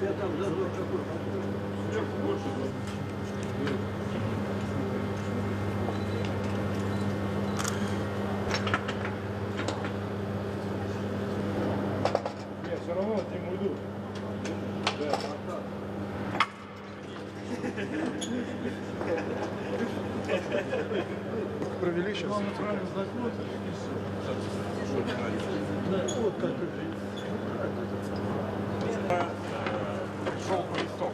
Я там зазор какой. Сверху больше. Нет, все равно от него уйду. Да. Провели сейчас. Главное правильно заснуть. Да, вот как Шелковый листок.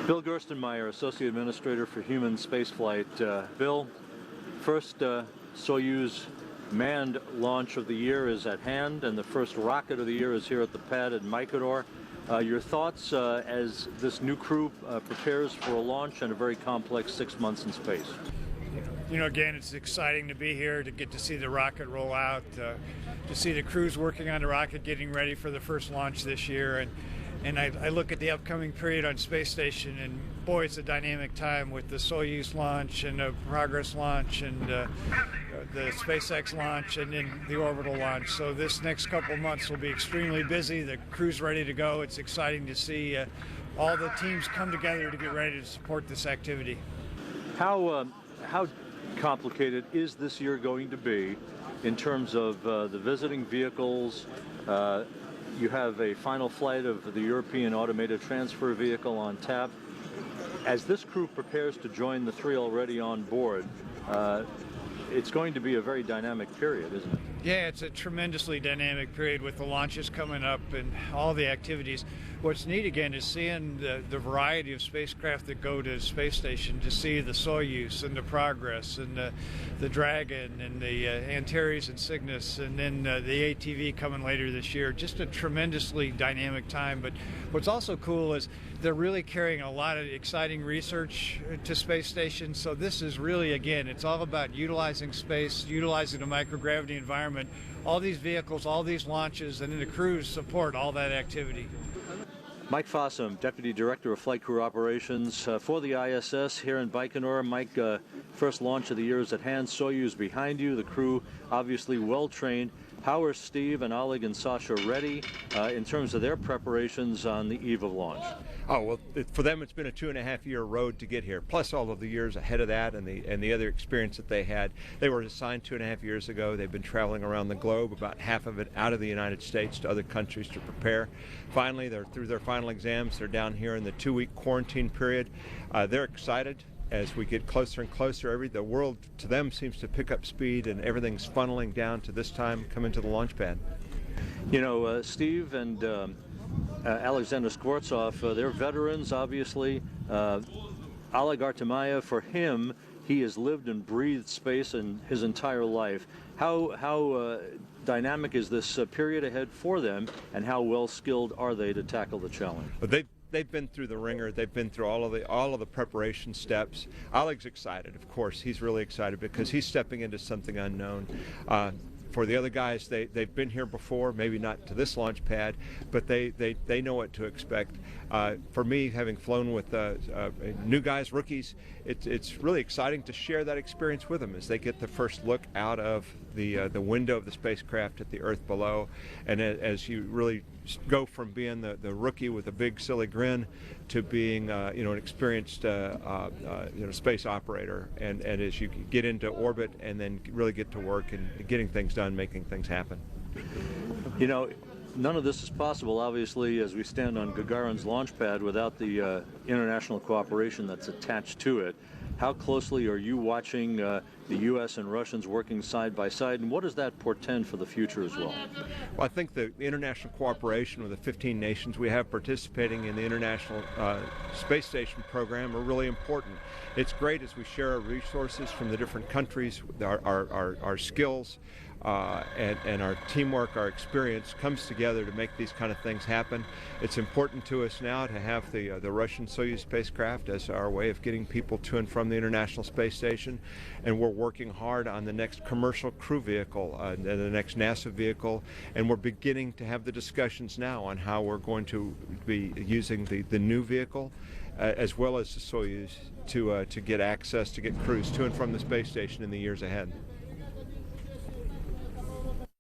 Bill Gerstenmaier, Associate Administrator for Human Spaceflight. Bill, first Soyuz manned launch of the year is at hand, and the first rocket of the year is here at the pad at Baikonur. Your thoughts as this new crew prepares for a launch and a very complex 6 months in space? You know, again, it's exciting to be here, to get to see the rocket roll out, to see the crews working on the rocket, getting ready for the first launch this year. And I look at the upcoming period on space station, and boy, it's a dynamic time with the Soyuz launch and the Progress launch and the SpaceX launch and then the orbital launch. So this next couple of months will be extremely busy. The crew's ready to go. It's exciting to see all the teams come together to get ready to support this activity. How complicated is this year going to be in terms of the visiting vehicles? You have a final flight of the European Automated Transfer Vehicle on tap. As this crew prepares to join the three already on board, it's going to be a very dynamic period, isn't it? Yeah, it's a tremendously dynamic period with the launches coming up and all the activities. What's neat again is seeing the variety of spacecraft that go to the space station, to see the Soyuz and the Progress and the Dragon and the Antares and Cygnus, and then the ATV coming later this year. Just a tremendously dynamic time. But what's also cool is they're really carrying a lot of exciting research to space station. So this is really, again, it's all about utilizing space, utilizing the microgravity environment. All these vehicles, all these launches, and then the crews support all that activity. Mike Fossum, Deputy Director of Flight Crew Operations for the ISS here in Baikonur. Mike, first launch of the year is at hand. Soyuz behind you, the crew obviously well trained. How are Steve and Oleg and Sasha ready in terms of their preparations on the eve of launch? Oh, well, for them it's been a 2.5-year road to get here, plus all of the years ahead of that and the other experience that they had. They were assigned 2.5 years ago. They've been traveling around the globe, about half of it out of the United States to other countries to prepare. Finally, they're through their final exams. They're down here in the 2-week quarantine period. They're excited. As we get closer and closer, the world to them seems to pick up speed, and everything's funneling down to this time coming to the launch pad. You know, Steve and Alexander Skvortsov, they're veterans, obviously. Oleg Artemyev, for him, he has lived and breathed space in his entire life. How dynamic is this period ahead for them, and how well skilled are they to tackle the challenge? They've been through the ringer. They've been through all of the preparation steps. Oleg's excited, of course. He's really excited because he's stepping into something unknown. For the other guys, they've been here before, maybe not to this launch pad, but they know what to expect. For me, having flown with new guys, rookies, it's really exciting to share that experience with them as they get the first look out of the window of the spacecraft at the Earth below, and as you really go from being the rookie with a big silly grin to being an experienced space operator, and as you get into orbit and then really get to work and getting things done, making things happen. You know, none of this is possible, obviously, as we stand on Gagarin's launch pad without the international cooperation that's attached to it. How closely are you watching the U.S. and Russians working side by side, and what does that portend for the future as well? Well, I think the international cooperation with the 15 nations we have participating in the International Space Station program are really important. It's great as we share our resources from the different countries, our skills, and our teamwork, our experience comes together to make these kind of things happen. It's important to us now to have the Russian Soyuz spacecraft as our way of getting people to and from the International Space Station, and we're working hard on the next commercial crew vehicle, the next NASA vehicle, and we're beginning to have the discussions now on how we're going to be using the new vehicle as well as the Soyuz to get access, to get crews to and from the space station in the years ahead.